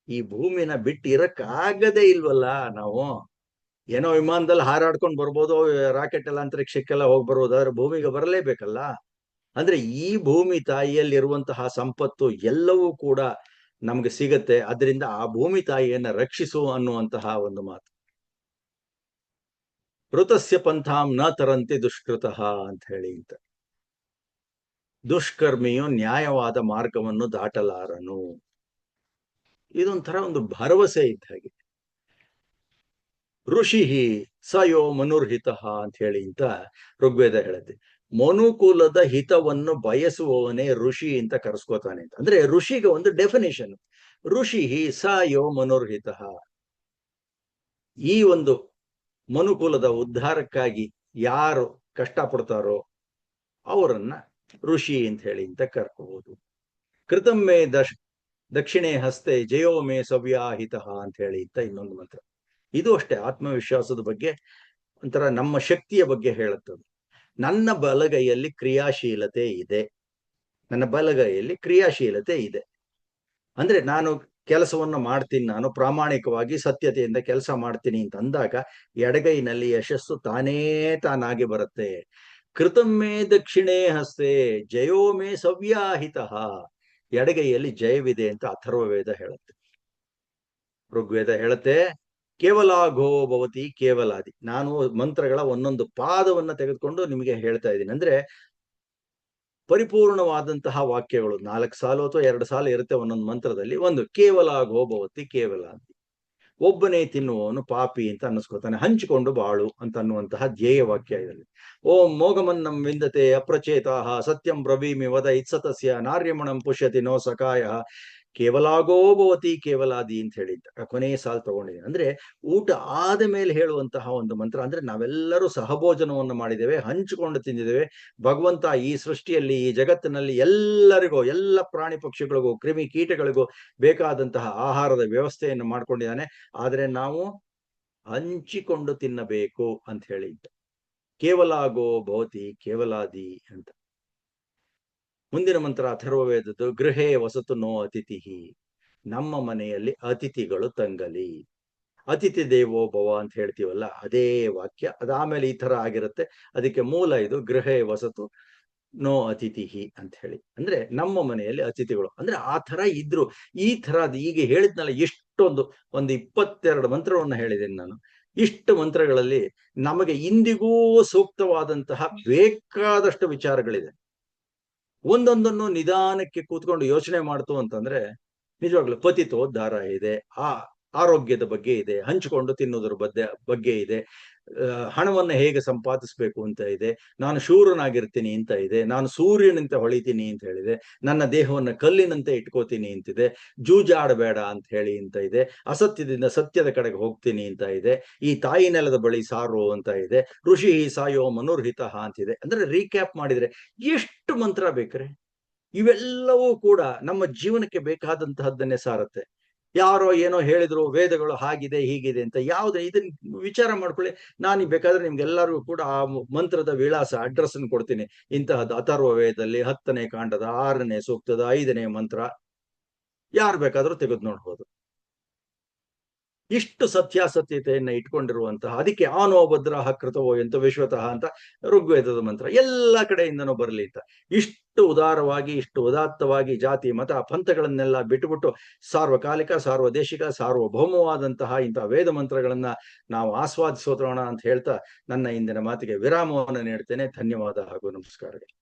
ಈ ಭೂಮಿನ ಬಿಟ್ಟು ಇರಕ್ಕಾಗದೇ ಇಲ್ವಲ್ಲ ನಾವು. ಏನೋ ವಿಮಾನದಲ್ಲಿ ಹಾರಾಡ್ಕೊಂಡು ಬರ್ಬೋದು, ರಾಕೆಟ್ ಎಲ್ಲ ಅಂತರಿಕ್ಷಕ್ಕೆಲ್ಲ ಹೋಗಿ ಬರ್ಬೋದು, ಆದ್ರೆ ಭೂಮಿಗೆ ಬರಲೇಬೇಕಲ್ಲ. ಅಂದ್ರೆ ಈ ಭೂಮಿ ತಾಯಿಯಲ್ಲಿ ಇರುವಂತಹ ಸಂಪತ್ತು ಎಲ್ಲವೂ ಕೂಡ ನಮ್ಗೆ ಸಿಗತ್ತೆ. ಅದರಿಂದ ಆ ಭೂಮಿ ತಾಯಿಯನ್ನ ರಕ್ಷಿಸು ಅನ್ನುವಂತಹ ಒಂದು ಮಾತು. ಋತಸ್ಯ ಪಂಥಾಂ ನ ತರಂತಿ ದುಷ್ಕೃತಃ ಅಂತ ಹೇಳಿ ಅಂತ. ದುಷ್ಕರ್ಮಿಯು ನ್ಯಾಯವಾದ ಮಾರ್ಗವನ್ನು ದಾಟಲಾರನು. ಇದೊಂಥರ ಒಂದು ಭರವಸೆ ಇದ್ದ ಹಾಗೆ. ಋಷಿ ಸಯೋ ಮನುರ್ಹಿತ ಅಂತ ಹೇಳಿ ಅಂತ ಋಗ್ವೇದ ಹೇಳುತ್ತೆ. ಮನುಕುಲದ ಹಿತವನ್ನು ಬಯಸುವವನೇ ಋಷಿ ಅಂತ ಕರೆಸ್ಕೋತಾನೆ ಅಂತ. ಅಂದ್ರೆ ಋಷಿಗೆ ಒಂದು ಡೆಫಿನೇಷನ್, ಋಷಿ ಸಯೋ ಮನುರ್ಹಿತ. ಈ ಒಂದು ಮನುಕುಲದ ಉದ್ಧಾರಕ್ಕಾಗಿ ಯಾರು ಕಷ್ಟಪಡ್ತಾರೋ ಅವರನ್ನ ಋಷಿ ಅಂತ ಹೇಳಿ ಅಂತ ಕರ್ಕೋಬಹುದು. ಕೃತಮ್ಮೆ ದಕ್ಷಿಣೆ ಹಸ್ತೆ ಜಯೋ ಮೇ ಸವ್ಯಾಹಿತ ಅಂತ ಹೇಳಿ ಅಂತ ಇನ್ನೊಂದು ಮಂತ್ರ. ಇದು ಅಷ್ಟೇ ಆತ್ಮವಿಶ್ವಾಸದ ಬಗ್ಗೆ, ಒಂಥರ ನಮ್ಮ ಶಕ್ತಿಯ ಬಗ್ಗೆ ಹೇಳುತ್ತದೆ. ನನ್ನ ಬಲಗೈಯಲ್ಲಿ ಕ್ರಿಯಾಶೀಲತೆ ಇದೆ. ನನ್ನ ಬಲಗೈಯಲ್ಲಿ ಕ್ರಿಯಾಶೀಲತೆ ಇದೆ ಅಂದ್ರೆ ನಾನು ಕೆಲಸವನ್ನು ಮಾಡ್ತೀನಿ, ನಾನು ಪ್ರಾಮಾಣಿಕವಾಗಿ ಸತ್ಯತೆಯಿಂದ ಕೆಲಸ ಮಾಡ್ತೀನಿ ಅಂತ ಅಂದಾಗ ಎಡಗೈನಲ್ಲಿ ಯಶಸ್ಸು ತಾನಾಗಿ ಬರುತ್ತೆ. ಕೃತಮ್ಮೆ ದಕ್ಷಿಣೇ ಹಸ್ತೆ ಜಯೋ ಮೇ ಸವ್ಯಾಹಿತ. ಎಡಗೈಯಲ್ಲಿ ಜಯವಿದೆ ಅಂತ ಅಥರ್ವ ವೇದ ಹೇಳುತ್ತೆ. ಋಗ್ವೇದ ಹೇಳುತ್ತೆ ಕೇವಲಾಘೋ ಭವತಿ ಕೇವಲಾದಿ. ನಾನು ಮಂತ್ರಗಳ ಒಂದೊಂದು ಪಾದವನ್ನ ತೆಗೆದುಕೊಂಡು ನಿಮಗೆ ಹೇಳ್ತಾ ಇದ್ದೀನಿ. ಅಂದ್ರೆ ಪರಿಪೂರ್ಣವಾದಂತಹ ವಾಕ್ಯಗಳು 4 ಸಾಲು ಅಥವಾ 2 ಸಾಲು ಇರುತ್ತೆ ಒಂದೊಂದು ಮಂತ್ರದಲ್ಲಿ. ಒಂದು ಕೇವಲಾಘೋ ಭವತಿ ಕೇವಲಾದಿ. ಒಬ್ಬನೇ ತಿನ್ನುವವನು ಪಾಪಿ ಅಂತ ಅನ್ನಿಸ್ಕೊತಾನೆ, ಹಂಚಿಕೊಂಡು ಬಾಳು ಅಂತ ಅನ್ನುವಂತಹ ಧ್ಯೇಯ ವಾಕ್ಯ ಇದರಲ್ಲಿ. ಓಂ ಮೋಘಮನ್ನಂ ವಿಂದತೆ ಅಪ್ರಚೇತಾಹ ಸತ್ಯಂ ಬ್ರವೀಮಿ ವದ ಇತ್ಸತಸ್ಯ ನಾರ್ಯಮಣಂ ಪುಷ್ಯತಿ ನೋ ಸಕಾಯ ಕೇವಲಾಗೋ ಭವತಿ ಕೇವಲಾದಿ ಅಂತ ಹೇಳಿ ಕೊನೆಯ ಸಾಲು ತಗೊಂಡಿದ್ದೀನಿ. ಅಂದ್ರೆ ಊಟ ಆದ ಮೇಲೆ ಹೇಳುವಂತಹ ಒಂದು ಮಂತ್ರ. ಅಂದ್ರೆ ನಾವೆಲ್ಲರೂ ಸಹಭೋಜನವನ್ನು ಮಾಡಿದ್ದೇವೆ, ಹಂಚಿಕೊಂಡು ತಿಂದಿದ್ದೇವೆ. ಭಗವಂತ ಈ ಸೃಷ್ಟಿಯಲ್ಲಿ, ಈ ಜಗತ್ತಿನಲ್ಲಿ ಎಲ್ಲರಿಗೂ, ಎಲ್ಲ ಪ್ರಾಣಿ ಪಕ್ಷಿಗಳಿಗೂ, ಕ್ರಿಮಿ ಕೀಟಗಳಿಗೂ ಬೇಕಾದಂತಹ ಆಹಾರದ ವ್ಯವಸ್ಥೆಯನ್ನು ಮಾಡ್ಕೊಂಡಿದ್ದಾನೆ. ಆದ್ರೆ ನಾವು ಹಂಚಿಕೊಂಡು ತಿನ್ನಬೇಕು ಅಂತ ಹೇಳಿದ್ದ. ಕೇವಲಾಗೋ ಭವತಿ ಕೇವಲಾದಿ ಅಂತ. ಮುಂದಿನ ಮಂತ್ರ ಅಥರ್ವವೇದದ್ದು, ಗೃಹೇ ವಸತು ನೋ ಅತಿಥಿ. ನಮ್ಮ ಮನೆಯಲ್ಲಿ ಅತಿಥಿಗಳು ತಂಗಲಿ. ಅತಿಥಿ ದೇವೋ ಭವ ಅಂತ ಹೇಳ್ತೀವಲ್ಲ, ಅದೇ ವಾಕ್ಯ. ಅದಾದ್ಮೇಲೆ ಈ ತರ ಆಗಿರುತ್ತೆ. ಅದಕ್ಕೆ ಮೂಲ ಇದು, ಗೃಹೇ ವಸತು ನೋ ಅತಿಥಿ ಅಂತ ಹೇಳಿ. ಅಂದ್ರೆ ನಮ್ಮ ಮನೆಯಲ್ಲಿ ಅತಿಥಿಗಳು ಅಂದ್ರೆ ಆ ತರ ಇದ್ರು. ಈ ತರದ್ ಈಗ ಹೇಳಿದ್ನಲ್ಲ, ಒಂದು 22 ಮಂತ್ರವನ್ನ ಹೇಳಿದ್ದೇನೆ ನಾನು. ಇಷ್ಟು ಮಂತ್ರಗಳಲ್ಲಿ ನಮಗೆ ಇಂದಿಗೂ ಸೂಕ್ತವಾದಂತಹ ಬೇಕಾದಷ್ಟು ವಿಚಾರಗಳಿದೆ. ಒಂದೊಂದನ್ನು ನಿಧಾನಕ್ಕೆ ಕೂತ್ಕೊಂಡು ಯೋಚನೆ ಮಾಡ್ತು ಅಂತಂದ್ರೆ ನಿಜವಾಗ್ಲು ಪತಿತೋದ್ಧಾರ ಇದೆ, ಆರೋಗ್ಯದ ಬಗ್ಗೆ ಇದೆ, ಹಂಚಿಕೊಂಡು ತಿನ್ನೋದ್ರ ಬಗ್ಗೆ ಇದೆ, ಹಣವನ್ನು ಹೇಗೆ ಸಂಪಾದಿಸ್ಬೇಕು ಅಂತ ಇದೆ, ನಾನು ಶೂರನಾಗಿರ್ತೀನಿ ಅಂತ ಇದೆ, ನಾನು ಸೂರ್ಯನಂತೆ ಹೊಳಿತೀನಿ ಅಂತ ಹೇಳಿದೆ, ನನ್ನ ದೇಹವನ್ನು ಕಲ್ಲಿನಂತೆ ಇಟ್ಕೋತೀನಿ ಅಂತಿದೆ, ಜೂಜಾಡಬೇಡ ಅಂತ ಹೇಳಿ ಅಂತ ಇದೆ, ಅಸತ್ಯದಿಂದ ಸತ್ಯದ ಕಡೆಗೆ ಹೋಗ್ತೀನಿ ಅಂತ ಇದೆ, ಈ ತಾಯಿ ನೆಲದ ಬಳಿ ಸಾರು ಅಂತ ಇದೆ, ಋಷಿ ಸಾಯೋ ಮನುರ್ಹಿತ ಅಂತಿದೆ. ಅಂದ್ರೆ ರೀಕ್ಯಾಪ್ ಮಾಡಿದ್ರೆ ಎಷ್ಟು ಮಂತ್ರ ಬೇಕ್ರೆ. ಇವೆಲ್ಲವೂ ಕೂಡ ನಮ್ಮ ಜೀವನಕ್ಕೆ ಬೇಕಾದಂತಹದ್ದನ್ನೇ ಸಾರುತ್ತೆ. ಯಾರೋ ಏನೋ ಹೇಳಿದ್ರು, ವೇದಗಳು ಹಾಗಿದೆ ಹೀಗಿದೆ ಅಂತ. ಯಾವ್ದು ಇದನ್ನ ವಿಚಾರ ಮಾಡ್ಕೊಳ್ಳಿ. ನಾನು ಬೇಕಾದ್ರೆ ನಿಮ್ಗೆಲ್ಲರಿಗೂ ಕೂಡ ಆ ಮಂತ್ರದ ವಿಳಾಸ, ಅಡ್ರೆಸ್ ಅನ್ನು ಕೊಡ್ತೀನಿ. ಇಂತಹದ್ದು ಅಥರ್ವ ವೇದದಲ್ಲಿ 10ನೇ ಕಾಂಡದ 6ನೇ ಸೂಕ್ತದ 5ನೇ ಮಂತ್ರ. ಯಾರು ಬೇಕಾದ್ರೂ ತೆಗೆದು ನೋಡ್ಬೋದು. ಇಷ್ಟು ಸತ್ಯಾಸತ್ಯತೆಯನ್ನ ಇಟ್ಕೊಂಡಿರುವಂತಹ, ಅದಕ್ಕೆ ಆನೋ ಭದ್ರಃ ಕೃತವೋ ಎಂತ ವಿಶ್ವತಃ ಅಂತ ಋಗ್ವೇದದ ಮಂತ್ರ. ಎಲ್ಲ ಕಡೆಯಿಂದನೂ ಬರಲಿ ಅಂತ. ಇಷ್ಟು ಉದಾರವಾಗಿ, ಇಷ್ಟು ಉದಾತ್ತವಾಗಿ ಜಾತಿ ಮತ ಪಂಥಗಳನ್ನೆಲ್ಲ ಬಿಟ್ಟುಬಿಟ್ಟು ಸಾರ್ವಕಾಲಿಕ, ಸಾರ್ವದೇಶಿಕ, ಸಾರ್ವಭೌಮವಾದಂತಹ ಇಂತಹ ವೇದ ಮಂತ್ರಗಳನ್ನ ನಾವು ಆಸ್ವಾದಿಸೋಣ ಅಂತ ಹೇಳ್ತಾ ನನ್ನ ಇಂದಿನ ಮಾತಿಗೆ ವಿರಾಮವನ್ನು ನೀಡ್ತೇನೆ. ಧನ್ಯವಾದ ಹಾಗೂ ನಮಸ್ಕಾರಗಳು.